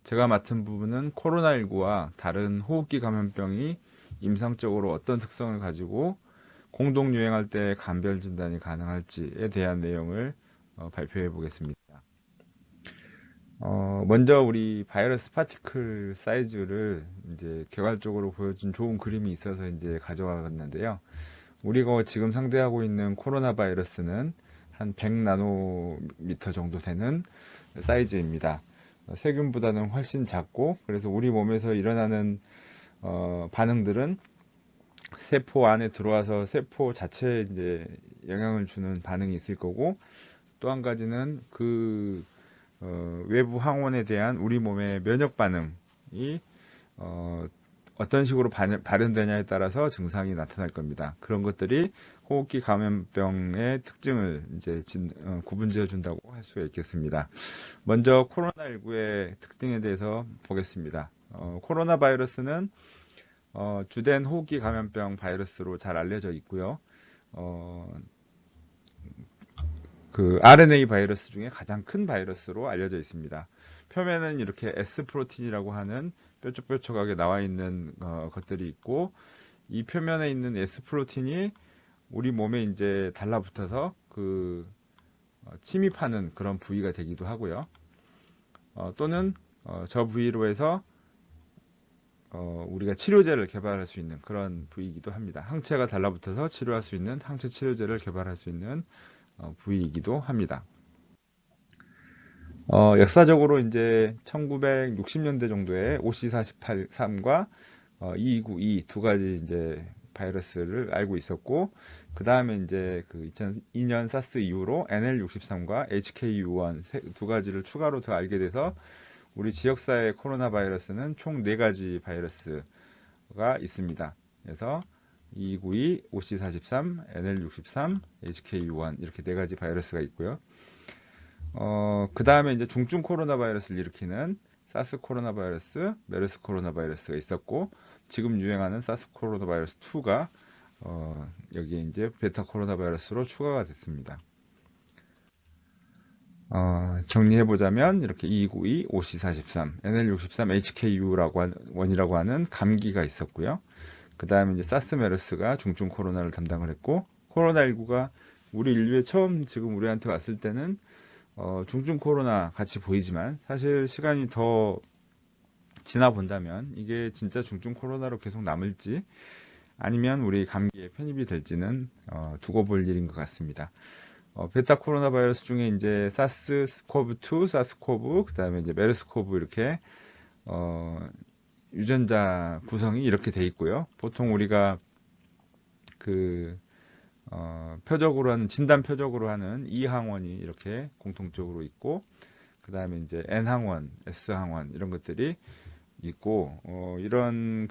제가 맡은 부분은 코로나19와 다른 호흡기 감염병이 임상적으로 어떤 특성을 가지고 공동 유행할 때 감별 진단이 가능할지에 대한 내용을 발표해 보겠습니다. 먼저 우리 바이러스 파티클 사이즈를 이제 개괄적으로 보여준 좋은 그림이 있어서 이제 가져왔는데요. 우리가 지금 상대하고 있는 코로나 바이러스는 한 100나노미터 정도 되는 사이즈입니다. 세균보다는 훨씬 작고, 그래서 우리 몸에서 일어나는 반응들은 세포 안에 들어와서 세포 자체에 이제 영향을 주는 반응이 있을 거고, 또 한 가지는 외부 항원에 대한 우리 몸의 면역 반응이 어떤 식으로 발현되냐에 따라서 증상이 나타날 겁니다. 그런 것들이 호흡기 감염병의 특징을 이제 구분지어 준다고 할 수가 있겠습니다. 먼저 코로나19의 특징에 대해서 보겠습니다. 코로나 바이러스는 주된 호흡기 감염병 바이러스로 잘 알려져 있고요. 그 RNA 바이러스 중에 가장 큰 바이러스로 알려져 있습니다. 표면은 이렇게 S 프로틴이라고 하는 뾰족뾰족하게 나와 있는 것들이 있고, 이 표면에 있는 S 프로틴이 우리 몸에 이제 달라붙어서 침입하는 그런 부위가 되기도 하고요. 또는 저 부위로 해서 우리가 치료제를 개발할 수 있는 그런 부위이기도 합니다. 항체가 달라붙어서 치료할 수 있는 항체 치료제를 개발할 수 있는 부위이기도 합니다. 역사적으로 이제 1960년대 정도에 OC43과 2292 두 가지 이제 바이러스를 알고 있었고, 그 다음에 이제 2002년 사스 이후로 NL63과 HKU1 두 가지를 추가로 더 알게 돼서 우리 지역사회 코로나 바이러스는 총 4가지 바이러스가 있습니다. 그래서 2292, OC43, NL63, HKU1 이렇게 4가지 바이러스가 있고요. 그 다음에 이제 중증 코로나 바이러스를 일으키는 사스 코로나 바이러스, 메르스 코로나 바이러스가 있었고, 지금 유행하는 사스 코로나 바이러스 2가 여기에 이제 베타 코로나 바이러스로 추가가 됐습니다. 정리해보자면 이렇게 2292, OC43, NL63, HKU1이라고 하는 감기가 있었고요. 그 다음에 이제 사스 메르스가 중증 코로나를 담당을 했고, 코로나19가 우리 인류에 처음 지금 우리한테 왔을 때는 중증 코로나 같이 보이지만, 사실 시간이 더 지나 본다면 이게 진짜 중증 코로나로 계속 남을지 아니면 우리 감기에 편입이 될지는 두고 볼 일인 것 같습니다. 베타 코로나 바이러스 중에 이제 사스 코브2, 사스 코브, 그 다음에 이제 메르스 코브 이렇게 유전자 구성이 이렇게 돼 있고요. 보통 우리가 표적으로 하는, 진단 표적으로 하는 E 항원이 이렇게 공통적으로 있고, 그 다음에 이제 N 항원, S 항원 이런 것들이 있고, 이런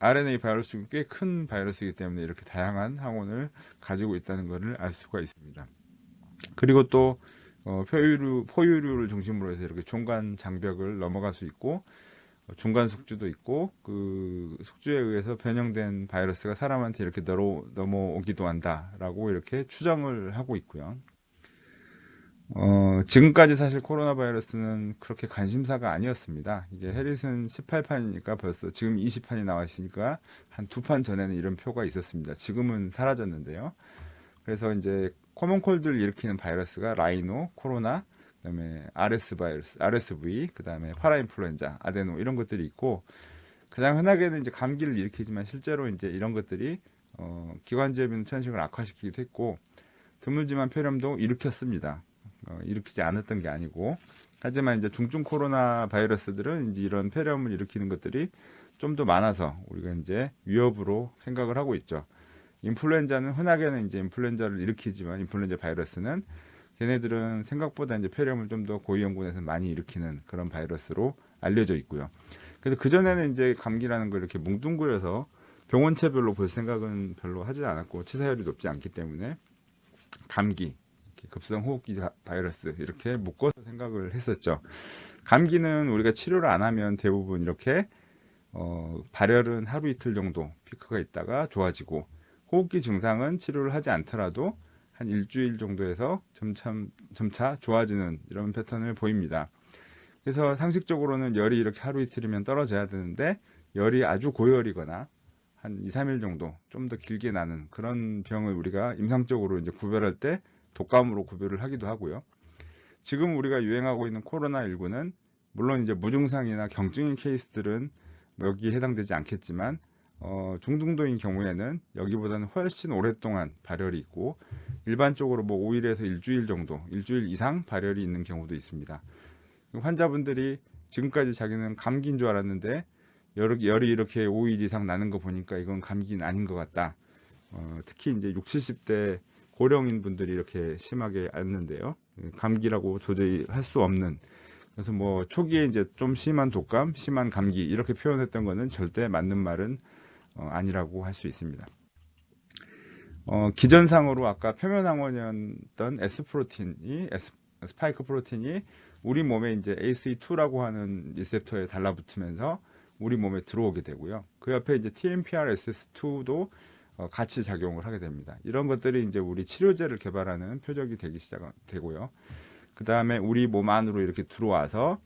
RNA 바이러스 꽤 큰 바이러스이기 때문에 이렇게 다양한 항원을 가지고 있다는 것을 알 수가 있습니다. 그리고 또 포유류를 중심으로 해서 이렇게 종간 장벽을 넘어갈 수 있고, 중간 숙주도 있고, 그 숙주에 의해서 변형된 바이러스가 사람한테 이렇게 넘어오기도 한다라고 이렇게 추정을 하고 있고요. 지금까지 사실 코로나 바이러스는 그렇게 관심사가 아니었습니다. 이게 해리슨 18판이니까 벌써 지금 20판이 나와 있으니까 한 2판 전에는 이런 표가 있었습니다. 지금은 사라졌는데요. 그래서 이제 코먼콜드를 일으키는 바이러스가 라이노, 코로나, 그다음에 RS 바이러스, RSV, 그다음에 파라인플루엔자, 아데노 이런 것들이 있고, 가장 흔하게는 이제 감기를 일으키지만 실제로 이제 이런 것들이 기관지에 있는 천식을 악화시키기도 했고, 드물지만 폐렴도 일으켰습니다. 일으키지 않았던 게 아니고, 하지만 이제 중증 코로나 바이러스들은 이제 이런 폐렴을 일으키는 것들이 좀 더 많아서 우리가 이제 위협으로 생각을 하고 있죠. 인플루엔자는 흔하게는 이제 인플루엔자를 일으키지만, 인플루엔자 바이러스는 걔네들은 생각보다 이제 폐렴을 좀 더 고위험군에서 많이 일으키는 그런 바이러스로 알려져 있고요. 그래서 그전에는 이제 감기라는 걸 이렇게 뭉뚱그려서 병원체별로 볼 생각은 별로 하지 않았고, 치사율이 높지 않기 때문에 감기, 급성 호흡기 바이러스 이렇게 묶어서 생각을 했었죠. 감기는 우리가 치료를 안 하면 대부분 이렇게 발열은 하루 이틀 정도 피크가 있다가 좋아지고, 호흡기 증상은 치료를 하지 않더라도 한 일주일 정도에서 점차 좋아지는 이런 패턴을 보입니다. 그래서 상식적으로는 열이 이렇게 하루 이틀이면 떨어져야 되는데 열이 아주 고열이거나 한 2, 3일 정도 좀 더 길게 나는 그런 병을 우리가 임상적으로 이제 구별할 때 독감으로 구별을 하기도 하고요. 지금 우리가 유행하고 있는 코로나19는 물론 이제 무증상이나 경증인 케이스들은 여기에 해당되지 않겠지만 중등도인 경우에는 여기보다는 훨씬 오랫동안 발열이 있고 일반적으로 뭐 5일에서 일주일 정도, 일주일 이상 발열이 있는 경우도 있습니다. 환자분들이 지금까지 자기는 감기인 줄 알았는데 열이 이렇게 5일 이상 나는 거 보니까 이건 감기는 아닌 것 같다. 특히 이제 60, 70대 고령인 분들이 이렇게 심하게 앓는데요. 감기라고 도저히 할 수 없는. 그래서 뭐 초기에 이제 좀 심한 독감, 심한 감기 이렇게 표현했던 거는 절대 맞는 말은 아니라고 할 수 있습니다. 기전상으로 아까 표면항원이었던 스파이크 프로틴이 우리 몸에 이제 ACE2라고 하는 리셉터에 달라붙으면서 우리 몸에 들어오게 되고요. 그 옆에 이제 TMPRSS2도 같이 작용을 하게 됩니다. 이런 것들이 이제 우리 치료제를 개발하는 표적이 되기 시작되고요. 그 다음에 우리 몸 안으로 이렇게 들어와서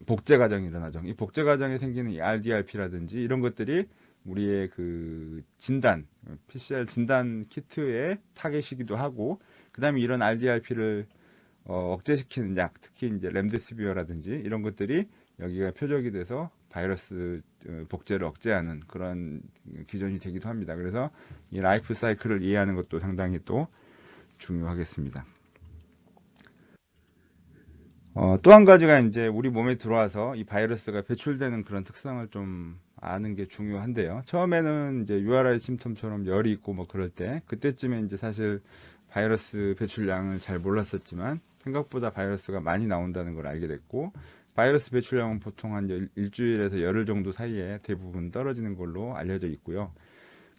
복제 과정이 일어나죠. 이 복제 과정에 생기는 이 RDRP라든지 이런 것들이 우리의 그 진단, PCR 진단 키트의 타겟이기도 하고, 그 다음에 이런 RDRP를 억제시키는 약, 특히 이제 렘데시비어라든지 이런 것들이 여기가 표적이 돼서 바이러스 복제를 억제하는 그런 기전이 되기도 합니다. 그래서 이 라이프 사이클을 이해하는 것도 상당히 또 중요하겠습니다. 또 한 가지가 이제 우리 몸에 들어와서 이 바이러스가 배출되는 그런 특성을 좀 아는 게 중요한데요. 처음에는 이제 URI 심텀처럼 열이 있고 뭐 그럴 때, 그때쯤에 이제 사실 바이러스 배출량을 잘 몰랐었지만 생각보다 바이러스가 많이 나온다는 걸 알게 됐고, 바이러스 배출량은 보통 한 일주일에서 열흘 정도 사이에 대부분 떨어지는 걸로 알려져 있고요.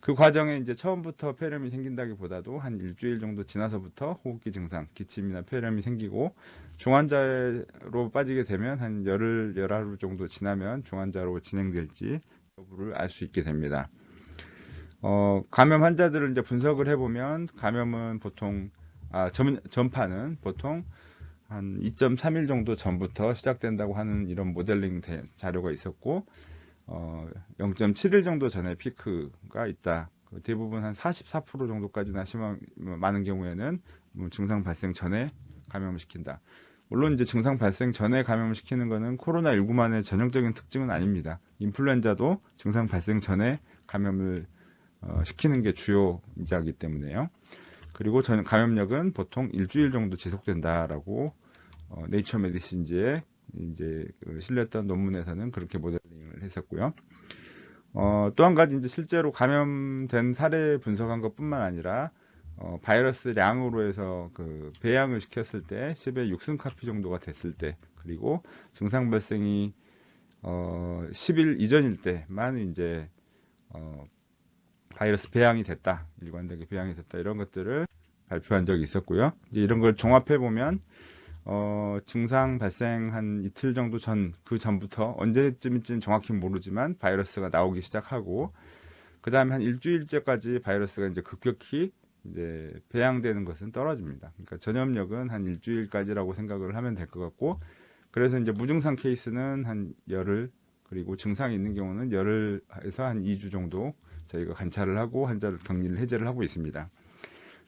그 과정에 이제 처음부터 폐렴이 생긴다기보다도 한 일주일 정도 지나서부터 호흡기 증상, 기침이나 폐렴이 생기고 중환자로 빠지게 되면 한 열흘, 열하루 정도 지나면 중환자로 진행될지 여부를 알 수 있게 됩니다. 감염 환자들을 이제 분석을 해보면 감염은 보통, 전파는 보통 한 2.3일 정도 전부터 시작된다고 하는 이런 모델링 자료가 있었고, 0.7일 정도 전에 피크가 있다. 대부분 한 44% 정도까지나 많은 경우에는 증상 발생 전에 감염을 시킨다. 물론 이제 증상 발생 전에 감염을 시키는 것은 코로나19만의 전형적인 특징은 아닙니다. 인플루엔자도 증상 발생 전에 감염을 시키는 게 주요 이자이기 때문에요. 그리고 감염력은 보통 일주일 정도 지속된다라고 네이처 메디신즈에 이제 실렸던 논문에서는 그렇게 모델링을 했었고요. 또 한 가지 이제 실제로 감염된 사례 분석한 것뿐만 아니라 바이러스량으로 해서 그 배양을 시켰을 때 10의 6승 카피 정도가 됐을 때, 그리고 증상 발생이 10일 이전일 때만 이제 바이러스 배양이 됐다, 일관되게 배양이 됐다, 이런 것들을 발표한 적이 있었고요. 이제 이런 걸 종합해 보면 증상 발생 한 이틀 정도 그 전부터 언제쯤인지는 정확히 모르지만 바이러스가 나오기 시작하고, 그 다음에 한 일주일째까지 바이러스가 이제 급격히 이제 배양되는 것은 떨어집니다. 그러니까 전염력은 한 일주일까지라고 생각을 하면 될 것 같고, 그래서 이제 무증상 케이스는 한 열흘, 그리고 증상이 있는 경우는 열흘에서 한 2주 정도 저희가 관찰을 하고 환자를 격리를 해제를 하고 있습니다.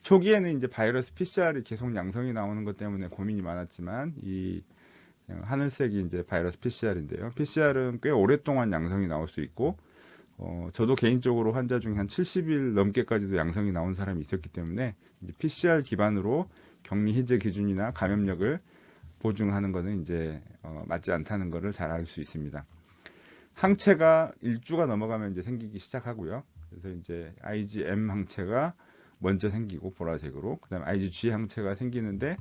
초기에는 이제 바이러스 PCR이 계속 양성이 나오는 것 때문에 고민이 많았지만, 이 하늘색이 이제 바이러스 PCR인데요. PCR은 꽤 오랫동안 양성이 나올 수 있고, 저도 개인적으로 환자 중에 한 70일 넘게까지도 양성이 나온 사람이 있었기 때문에 이제 PCR 기반으로 격리 해제 기준이나 감염력을 보증하는 것은 이제 맞지 않다는 것을 잘 알 수 있습니다. 항체가 일주가 넘어가면 이제 생기기 시작하고요. 그래서 이제 IgM 항체가 먼저 생기고 보라색으로, 그다음에 IgG 항체가 생기는데,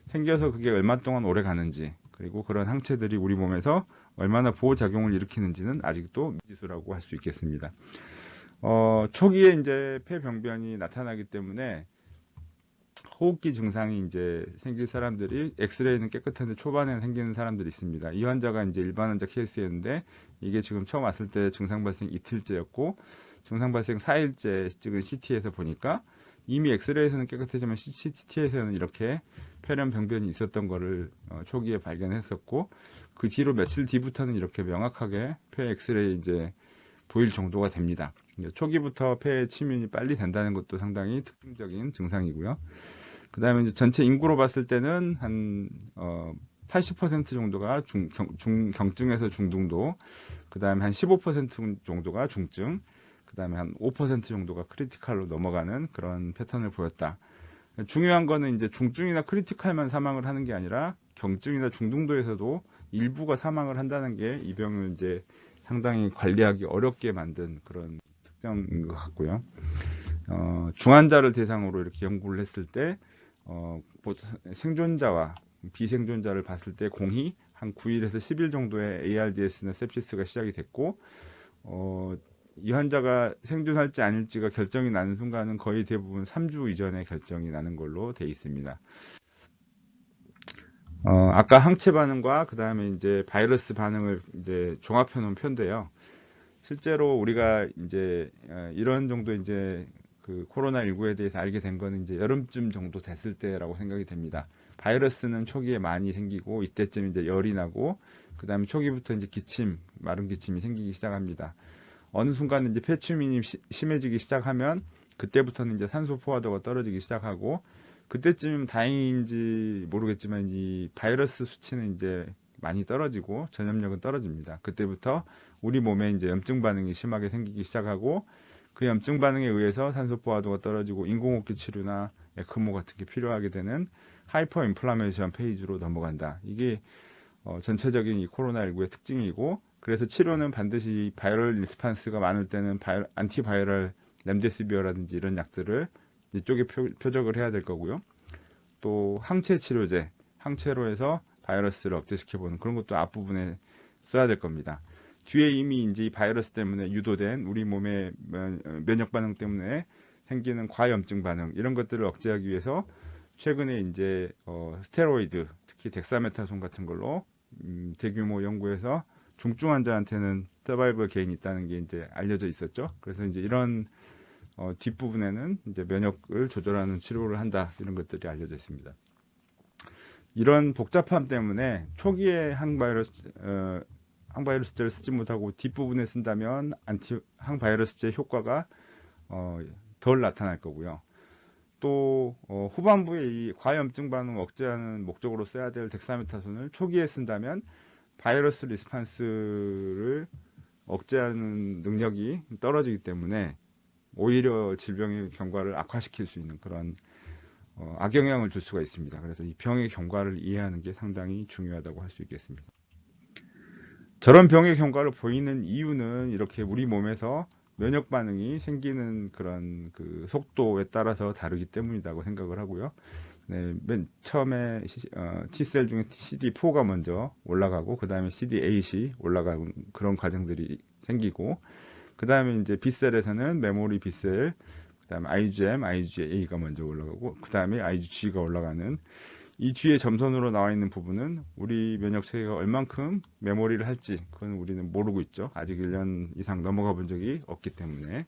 생겨서 그게 얼마 동안 오래 가는지, 그리고 그런 항체들이 우리 몸에서 얼마나 보호 작용을 일으키는지는 아직도 미지수라고 할 수 있겠습니다. 초기에 이제 폐병변이 나타나기 때문에 호흡기 증상이 이제 생길 사람들이 엑스레이는 깨끗한데 초반에 생기는 사람들이 있습니다. 이 환자가 이제 일반 환자 케이스였는데, 이게 지금 처음 왔을 때 증상 발생 이틀째였고, 증상 발생 4일째 찍은 CT에서 보니까 이미 엑스레이에서는 깨끗하지만 CT에서는 이렇게 폐렴 병변이 있었던 거를 초기에 발견했었고, 그 뒤로 며칠 뒤부터는 이렇게 명확하게 폐 엑스레이 이제 보일 정도가 됩니다. 초기부터 폐에 침입이 빨리 된다는 것도 상당히 특징적인 증상이고요. 그 다음에 이제 전체 인구로 봤을 때는 한 80% 정도가 경증에서 중등도, 그 다음에 한 15% 정도가 중증, 그 다음에 한 5% 정도가 크리티컬로 넘어가는 그런 패턴을 보였다. 중요한 거는 이제 중증이나 크리티컬만 사망을 하는 게 아니라 경증이나 중등도에서도 일부가 사망을 한다는 게 이 병을 이제 상당히 관리하기 어렵게 만든 그런 특징인 것 같고요. 중환자를 대상으로 이렇게 연구를 했을 때 생존자와 비생존자를 봤을 때 공히 한 9일에서 10일 정도의 ARDS나 sepsis가 시작이 됐고, 이 환자가 생존할지 아닐지가 결정이 나는 순간은 거의 대부분 3주 이전에 결정이 나는 걸로 돼 있습니다. 아까 항체 반응과 그 다음에 이제 바이러스 반응을 이제 종합해 놓은 표인데요. 실제로 우리가 이제 이런 정도 이제 그 코로나19에 대해서 알게 된 거는 이제 여름쯤 정도 됐을 때라고 생각이 됩니다. 바이러스는 초기에 많이 생기고 이때쯤 이제 열이 나고 그 다음에 초기부터 이제 기침, 마른 기침이 생기기 시작합니다. 어느 순간 이제 폐취민이 심해지기 시작하면 그때부터는 이제 산소 포화도가 떨어지기 시작하고 그때쯤 다행인지 모르겠지만 이 바이러스 수치는 이제 많이 떨어지고 전염력은 떨어집니다. 그때부터 우리 몸에 이제 염증 반응이 심하게 생기기 시작하고 그 염증 반응에 의해서 산소 포화도가 떨어지고 인공호흡기 치료나 에크모 같은 게 필요하게 되는 하이퍼 인플라메이션 페이지로 넘어간다. 이게 전체적인 이 코로나19의 특징이고, 그래서 치료는 반드시 바이럴 리스판스가 많을 때는 안티바이럴 렘데시비어라든지 이런 약들을 이쪽에 표적을 해야 될 거고요. 또 항체 치료제, 항체로 해서 바이러스를 억제시켜보는 그런 것도 앞부분에 써야 될 겁니다. 뒤에 이미 이제 이 바이러스 때문에 유도된 우리 몸의 면역 반응 때문에 생기는 과염증 반응 이런 것들을 억제하기 위해서 최근에 이제 스테로이드, 특히 덱사메타손 같은 걸로 대규모 연구에서 중증 환자한테는 서바이벌 게인이 있다는 게 이제 알려져 있었죠. 그래서 이제 이런 뒷부분에는 이제 면역을 조절하는 치료를 한다 이런 것들이 알려져 있습니다. 이런 복잡함 때문에 초기에 항바이러스제를 쓰지 못하고 뒷부분에 쓴다면 항바이러스제 효과가 덜 나타날 거고요. 또 후반부에 이 과염증 반응 억제하는 목적으로 써야 될 덱사메타손을 초기에 쓴다면 바이러스 리스판스를 억제하는 능력이 떨어지기 때문에 오히려 질병의 경과를 악화시킬 수 있는 그런 악영향을 줄 수가 있습니다. 그래서 이 병의 경과를 이해하는 게 상당히 중요하다고 할 수 있겠습니다. 저런 병의 경과를 보이는 이유는 이렇게 우리 몸에서 면역 반응이 생기는 그런 그 속도에 따라서 다르기 때문이라고 생각을 하고요. 네, 맨 처음에 T셀 중에 CD4가 먼저 올라가고 그 다음에 CD8이 올라가는 그런 과정들이 생기고 그 다음에 이제 B셀에서는 메모리 B셀, 그 다음에 IgM, IgA가 먼저 올라가고 그 다음에 IgG가 올라가는 이 뒤에 점선으로 나와 있는 부분은 우리 면역 체계가 얼만큼 메모리를 할지 그건 우리는 모르고 있죠. 아직 1년 이상 넘어가 본 적이 없기 때문에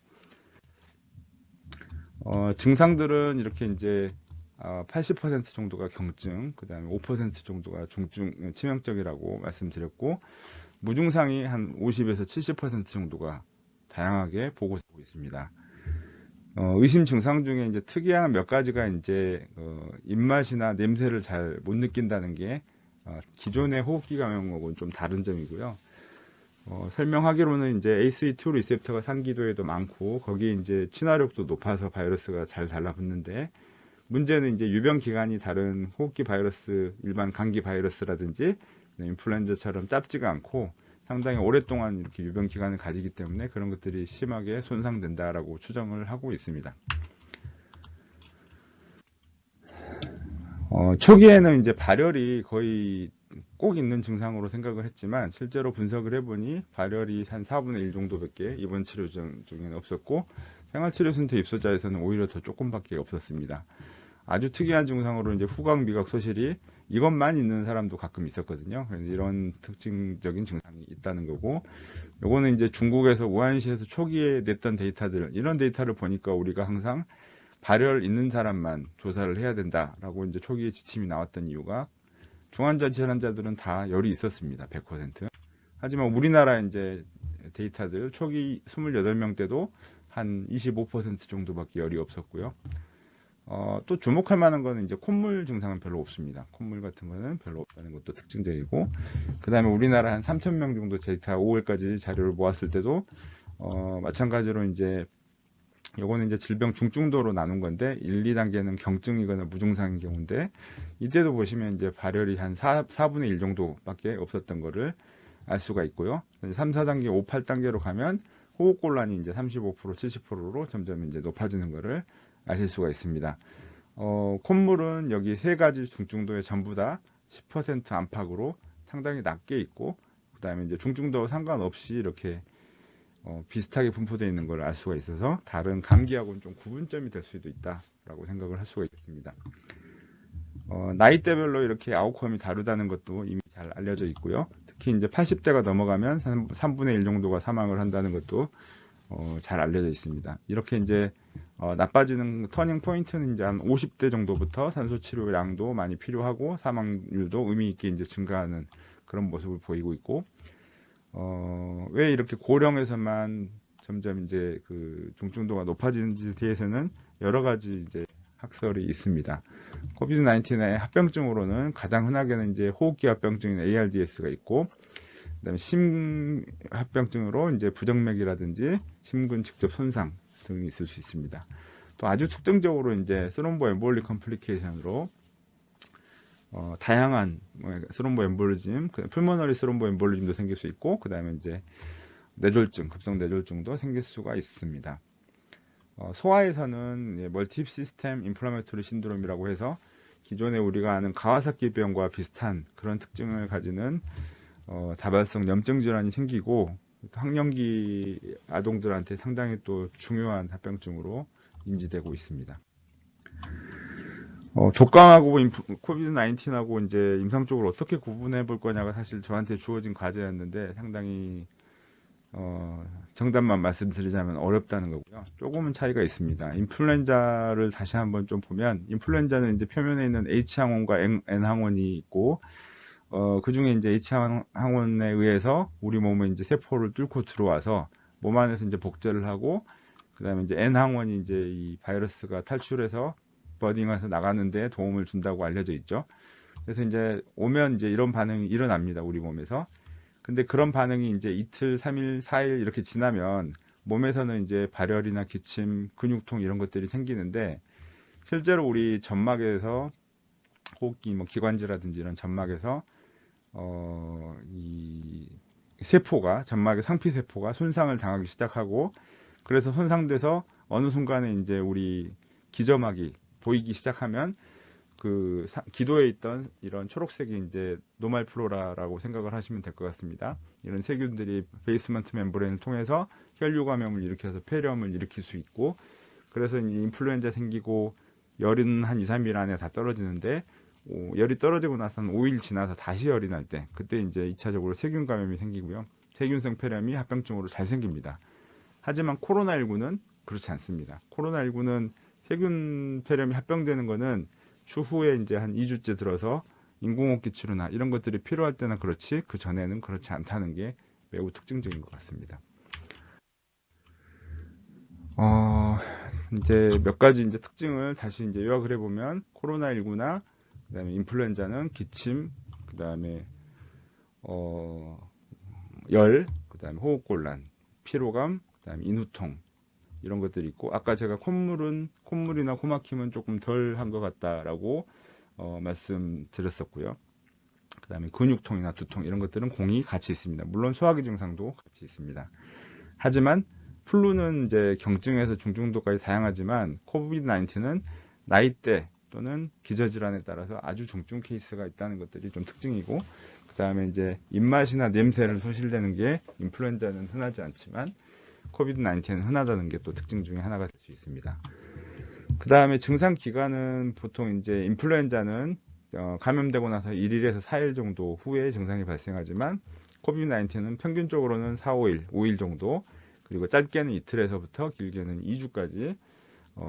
증상들은 이렇게 이제 80% 정도가 경증, 그 다음에 5% 정도가 중증 치명적이라고 말씀드렸고 무증상이 한 50에서 70% 정도가 다양하게 보고되고 있습니다. 의심 증상 중에 이제 특이한 몇 가지가 이제 입맛이나 냄새를 잘 못 느낀다는 게 기존의 호흡기 감염하고는 좀 다른 점이고요. 설명하기로는 이제 ACE2 리셉터가 상기도에도 많고 거기에 이제 친화력도 높아서 바이러스가 잘 달라붙는데 문제는 이제 유병 기간이 다른 호흡기 바이러스, 일반 감기 바이러스라든지 인플루엔자처럼 짧지가 않고 상당히 오랫동안 이렇게 유병 기간을 가지기 때문에 그런 것들이 심하게 손상된다라고 추정을 하고 있습니다. 초기에는 이제 발열이 거의 꼭 있는 증상으로 생각을 했지만 실제로 분석을 해보니 발열이 한 4분의 1 정도밖에 이번 치료 중에는 없었고 생활치료센터 입소자에서는 오히려 더 조금밖에 없었습니다. 아주 특이한 증상으로 이제 후각 미각 소실이 이것만 있는 사람도 가끔 있었거든요. 이런 특징적인 증상이 있다는 거고, 요거는 이제 중국에서 우한시에서 초기에 냈던 데이터들, 이런 데이터를 보니까 우리가 항상 발열 있는 사람만 조사를 해야 된다라고 이제 초기에 지침이 나왔던 이유가 중환자 질환자들은 다 열이 있었습니다. 100%. 하지만 우리나라 이제 데이터들 초기 28명 때도 한 25% 정도밖에 열이 없었고요. 또 주목할 만한 거는 이제 콧물 증상은 별로 없습니다. 콧물 같은 거는 별로 없다는 것도 특징적이고, 그 다음에 우리나라 한 3,000명 정도 데이터 5월까지 자료를 모았을 때도, 마찬가지로 이제, 요거는 이제 질병 중증도로 나눈 건데, 1, 2단계는 경증이거나 무증상인 경우인데, 이때도 보시면 이제 발열이 한 4분의 1 정도밖에 없었던 거를 알 수가 있고요. 3, 4단계, 5, 8단계로 가면 호흡곤란이 이제 35%, 70%로 점점 이제 높아지는 거를 아실 수가 있습니다. 콧물은 여기 세 가지 중증도에 전부 다 10% 안팎으로 상당히 낮게 있고, 그 다음에 이제 중증도와 상관없이 이렇게 비슷하게 분포되어 있는 걸 알 수가 있어서 다른 감기하고는 좀 구분점이 될 수도 있다라고 생각을 할 수가 있겠습니다. 나이대별로 이렇게 아웃컴이 다르다는 것도 이미 잘 알려져 있고요. 특히 이제 80대가 넘어가면 3분의 1 정도가 사망을 한다는 것도 잘 알려져 있습니다. 이렇게 이제 나빠지는 터닝 포인트는 이제 한 50대 정도부터 산소 치료량도 많이 필요하고 사망률도 의미 있게 이제 증가하는 그런 모습을 보이고 있고, 왜 이렇게 고령에서만 점점 이제 그 중증도가 높아지는지에 대해서는 여러 가지 이제 학설이 있습니다. 코비드 19의 합병증으로는 가장 흔하게는 이제 호흡기 합병증인 ARDS가 있고, 그다음에 심합병증으로 이제 부정맥이라든지 심근 직접 손상 등이 있을 수 있습니다. 또 아주 특징적으로 이제 스롬보 엠볼릭 컴플리케이션으로 다양한 스롬보 엠볼리즘, 풀모너리 스롬보 엠볼리즘도 생길 수 있고, 그다음에 이제 뇌졸중, 급성 뇌졸중도 생길 수가 있습니다. 소아에서는 멀티 시스템 인플라메토리 신드롬이라고 해서 기존에 우리가 아는 가와사키 병과 비슷한 그런 특징을 가지는 다발성 염증 질환이 생기고 학령기 아동들한테 상당히 또 중요한 합병증으로 인지되고 있습니다. 독감하고 코비드 19하고 이제 임상적으로 어떻게 구분해 볼 거냐가 사실 저한테 주어진 과제였는데 상당히 정답만 말씀드리자면 어렵다는 거고요. 조금은 차이가 있습니다. 인플루엔자를 다시 한번 좀 보면 인플루엔자는 이제 표면에 있는 H항원과 N항원이 있고 그 중에 이제 H항원에 의해서 우리 몸에 이제 세포를 뚫고 들어와서 몸 안에서 이제 복제를 하고, 그 다음에 이제 N항원이 이제 이 바이러스가 탈출해서 버딩해서 나가는데 도움을 준다고 알려져 있죠. 그래서 이제 오면 이제 이런 반응이 일어납니다. 우리 몸에서. 근데 그런 반응이 이제 이틀, 3일, 4일 이렇게 지나면 몸에서는 이제 발열이나 기침, 근육통 이런 것들이 생기는데, 실제로 우리 점막에서 호흡기, 기관지라든지 이런 점막에서 이 세포가 점막의 상피세포가 손상을 당하기 시작하고, 그래서 손상돼서 어느 순간에 이제 우리 기저막이 보이기 시작하면 그 기도에 있던 이런 초록색이 이제 노말 플로라라고 생각을 하시면 될 것 같습니다. 이런 세균들이 베이스먼트 멤브레인을 통해서 혈류 감염을 일으켜서 폐렴을 일으킬 수 있고, 그래서 이제 인플루엔자 생기고 열은 한 2, 3일 안에 다 떨어지는데, 열이 떨어지고 나서는 5일 지나서 다시 열이 날 때, 그때 이제 2차적으로 세균 감염이 생기고요. 세균성 폐렴이 합병증으로 잘 생깁니다. 하지만 코로나19는 그렇지 않습니다. 코로나19는 세균 폐렴이 합병되는 거는 추후에 이제 한 2주째 들어서 인공호흡기 치료나 이런 것들이 필요할 때는 그렇지, 그 전에는 그렇지 않다는 게 매우 특징적인 것 같습니다. 이제 몇 가지 이제 특징을 다시 이제 요약을 해보면, 코로나19나 그다음에 인플루엔자는 기침, 그다음에 열, 그다음에 호흡곤란, 피로감, 그다음에 인후통 이런 것들이 있고, 아까 제가 콧물이나 코막힘은 조금 덜 한 것 같다라고 말씀드렸었고요. 그다음에 근육통이나 두통 이런 것들은 공이 같이 있습니다. 물론 소화기 증상도 같이 있습니다. 하지만 플루는 이제 경증에서 중증도까지 다양하지만 코비드 19는 나이대 또는 기저질환에 따라서 아주 중증 케이스가 있다는 것들이 좀 특징이고, 그 다음에 이제 입맛이나 냄새를 소실되는 게 인플루엔자는 흔하지 않지만 코비드 19는 흔하다는 게 또 특징 중에 하나가 될 수 있습니다. 그 다음에 증상 기간은 보통 이제 인플루엔자는 감염되고 나서 1일에서 4일 정도 후에 증상이 발생하지만 코비드 19는 평균적으로는 4, 5일 정도, 그리고 짧게는 이틀에서부터 길게는 2주까지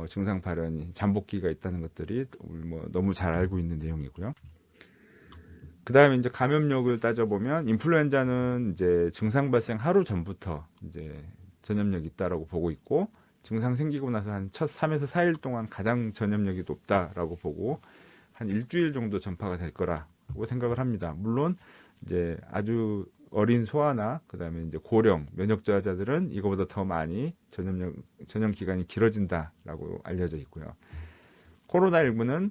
증상 발현이 잠복기가 있다는 것들이 뭐 너무 잘 알고 있는 내용이고요. 그 다음에 이제 감염력을 따져보면 인플루엔자는 이제 증상 발생 하루 전부터 이제 전염력이 있다라고 보고 있고 증상 생기고 나서 한 첫 3에서 4일 동안 가장 전염력이 높다라고 보고 한 일주일 정도 전파가 될 거라고 생각을 합니다. 물론 이제 아주 어린 소아나 그다음에 이제 고령 면역 저하자들은 이거보다 더 많이 전염 기간이 길어진다라고 알려져 있고요. 코로나19는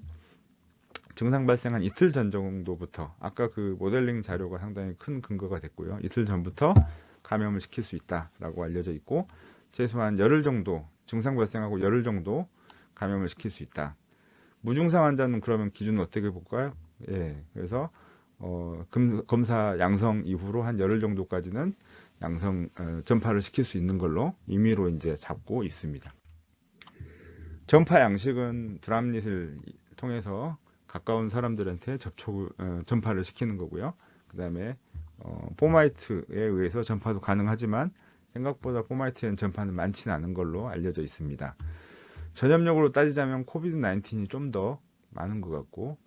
증상 발생 한 이틀 전 정도부터 아까 그 모델링 자료가 상당히 큰 근거가 됐고요. 이틀 전부터 감염을 시킬 수 있다라고 알려져 있고 최소한 열흘 정도 증상 발생하고 열흘 정도 감염을 시킬 수 있다. 무증상 환자는 그러면 기준은 어떻게 볼까요? 예, 그래서 검사 양성 이후로 한 열흘 정도까지는 전파를 시킬 수 있는 걸로 임의로 이제 잡고 있습니다. 전파 양식은 드랍닛을 통해서 가까운 사람들한테 전파를 시키는 거고요. 그 다음에 포마이트에 의해서 전파도 가능하지만 생각보다 포마이트엔 전파는 많지는 않은 걸로 알려져 있습니다. 전염력으로 따지자면 코비드-19이 좀 더 많은 것 같고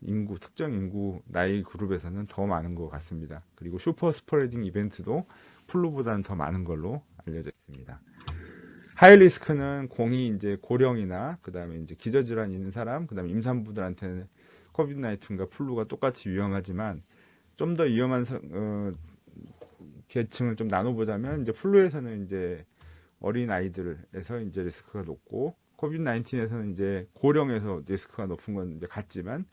특정 인구 나이 그룹에서는 더 많은 것 같습니다. 그리고 슈퍼 스프레딩 이벤트도 플루보다는 더 많은 걸로 알려져 있습니다. 하이 리스크는 이제 고령이나 그다음에 이제 기저질환이 있는 사람, 그다음에 임산부들한테는 코비드-19과 플루가 똑같이 위험하지만 좀 더 위험한 계층을 좀 나눠보자면 이제 플루에서는 이제 어린 아이들에서 이제 리스크가 높고 코비드-19에서는 이제 고령에서 리스크가 높은 건 이제 같지만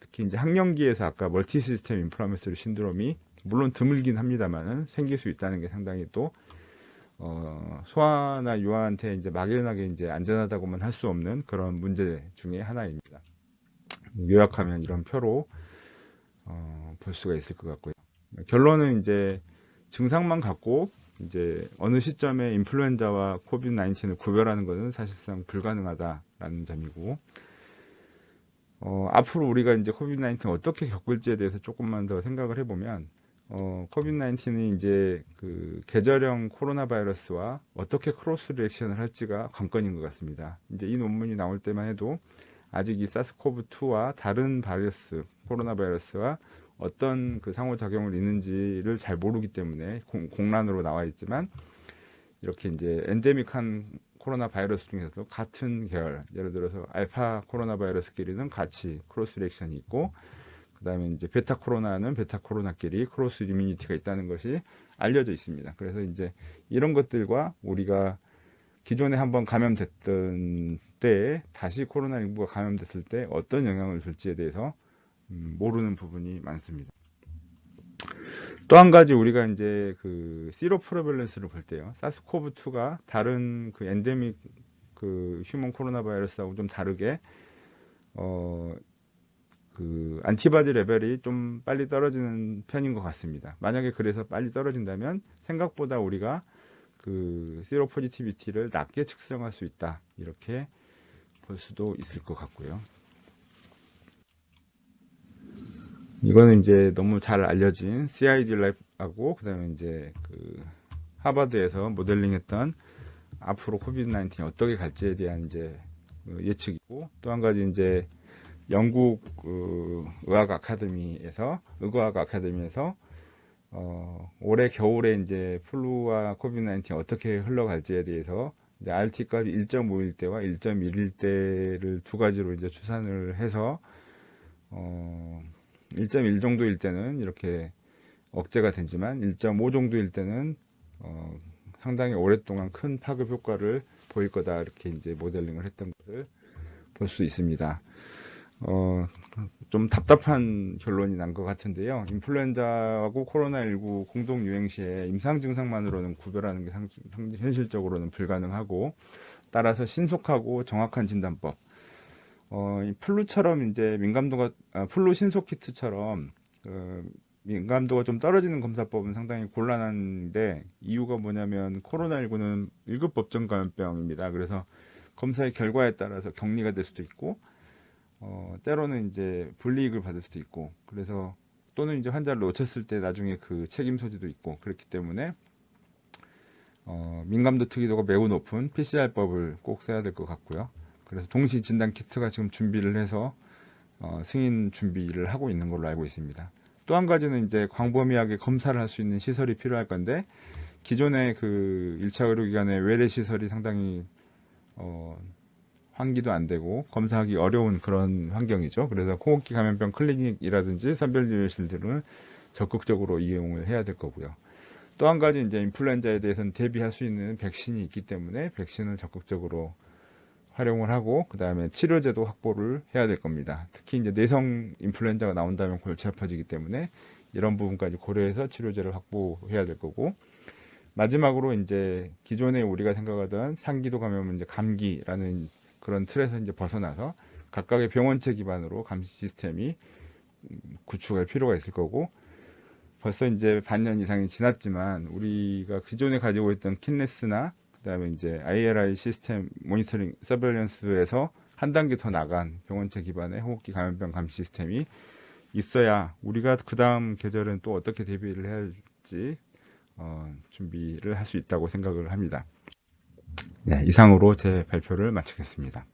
특히 이제 학령기에서 아까 멀티 시스템 인플라메토리 신드롬이 물론 드물긴 합니다만은 생길 수 있다는 게 상당히 또 소아나 유아한테 이제 막연하게 이제 안전하다고만 할 수 없는 그런 문제 중에 하나입니다. 요약하면 이런 표로 볼 수가 있을 것 같고요. 결론은 이제 증상만 갖고 이제 어느 시점에 인플루엔자와 코비드-19을 구별하는 것은 사실상 불가능하다라는 점이고 앞으로 우리가 이제 코비드-19 어떻게 겪을지에 대해서 조금만 더 생각을 해보면 코비드-19은 이제 그 계절형 코로나 바이러스와 어떻게 크로스 리액션을 할지가 관건인 것 같습니다. 이제 이 논문이 나올 때만 해도 아직 이 사스코브2와 다른 바이러스, 코로나 바이러스와 어떤 그 상호작용을 있는지를 잘 모르기 때문에 공란으로 나와 있지만 이렇게 이제 엔데믹한 코로나 바이러스 중에서도 같은 계열, 예를 들어서 알파 코로나 바이러스끼리는 같이 크로스 리액션이 있고 그 다음에 이제 베타 코로나는 베타 코로나끼리 크로스 이뮤니티가 있다는 것이 알려져 있습니다. 그래서 이제 이런 것들과 우리가 기존에 한번 감염됐던 때에 다시 코로나19가 감염됐을 때 어떤 영향을 줄지에 대해서 모르는 부분이 많습니다. 또 한 가지 우리가 이제 그 시로 프레밸런스를 볼 때요. 사스코브2가 다른 그 엔데믹 그 휴먼 코로나 바이러스하고 좀 다르게 그 안티바디 레벨이 좀 빨리 떨어지는 편인 것 같습니다. 만약에 그래서 빨리 떨어진다면 생각보다 우리가 그 시로 포지티비티를 낮게 측정할 수 있다. 이렇게 볼 수도 있을 것 같고요. 이거는 이제 너무 잘 알려진 CID 랩하고 그다음에 이제 그 하버드에서 모델링했던 앞으로 코비드-19이 어떻게 갈지에 대한 이제 예측이고 또 한 가지 이제 영국 의학 아카데미에서 올해 겨울에 이제 플루와 코비드-19이 어떻게 흘러갈지에 대해서 이제 RT 값이 1.5일 때와 1.1일 때를 두 가지로 이제 추산을 해서 1.1 정도일 때는 이렇게 억제가 되지만 1.5 정도일 때는 상당히 오랫동안 큰 파급 효과를 보일 거다 이렇게 이제 모델링을 했던 것을 볼 수 있습니다. 좀 답답한 결론이 난 것 같은데요. 인플루엔자하고 코로나19 공동 유행 시에 임상 증상만으로는 구별하는 게 현실적으로는 불가능하고 따라서 신속하고 정확한 진단법. 플루처럼 이제 플루 신속 키트처럼 민감도가 좀 떨어지는 검사법은 상당히 곤란한데 이유가 뭐냐면 코로나19는 1급 법정 감염병입니다. 그래서 검사의 결과에 따라서 격리가 될 수도 있고 때로는 이제 불이익을 받을 수도 있고 그래서 또는 이제 환자를 놓쳤을 때 나중에 그 책임 소지도 있고 그렇기 때문에 민감도 특이도가 매우 높은 PCR법을 꼭 써야 될 것 같고요. 그래서 동시 진단 키트가 지금 준비를 해서 승인 준비를 하고 있는 걸로 알고 있습니다. 또 한 가지는 이제 광범위하게 검사를 할 수 있는 시설이 필요할 건데 기존의 그 1차 의료기관의 외래 시설이 상당히 환기도 안 되고 검사하기 어려운 그런 환경이죠. 그래서 코호흡기 감염병 클리닉이라든지 선별진료실들은 적극적으로 이용을 해야 될 거고요. 또 한 가지 이제 인플루엔자에 대해서는 대비할 수 있는 백신이 있기 때문에 백신을 적극적으로 활용을 하고 그 다음에 치료제도 확보를 해야 될 겁니다. 특히 이제 내성 인플루엔자가 나온다면 골치 아파지기 때문에 이런 부분까지 고려해서 치료제를 확보해야 될 거고 마지막으로 이제 기존에 우리가 생각하던 상기도 감염은 이제 감기라는 그런 틀에서 이제 벗어나서 각각의 병원체 기반으로 감시 시스템이 구축할 필요가 있을 거고 벌써 이제 반년 이상이 지났지만 우리가 기존에 가지고 있던 킨네스나 그다음에 이제 ILI 시스템 모니터링 서베일런스에서 한 단계 더 나간 병원체 기반의 호흡기 감염병 감시 시스템이 있어야 우리가 그 다음 계절은 또 어떻게 대비를 해야 할지 준비를 할 수 있다고 생각을 합니다. 네, 이상으로 제 발표를 마치겠습니다.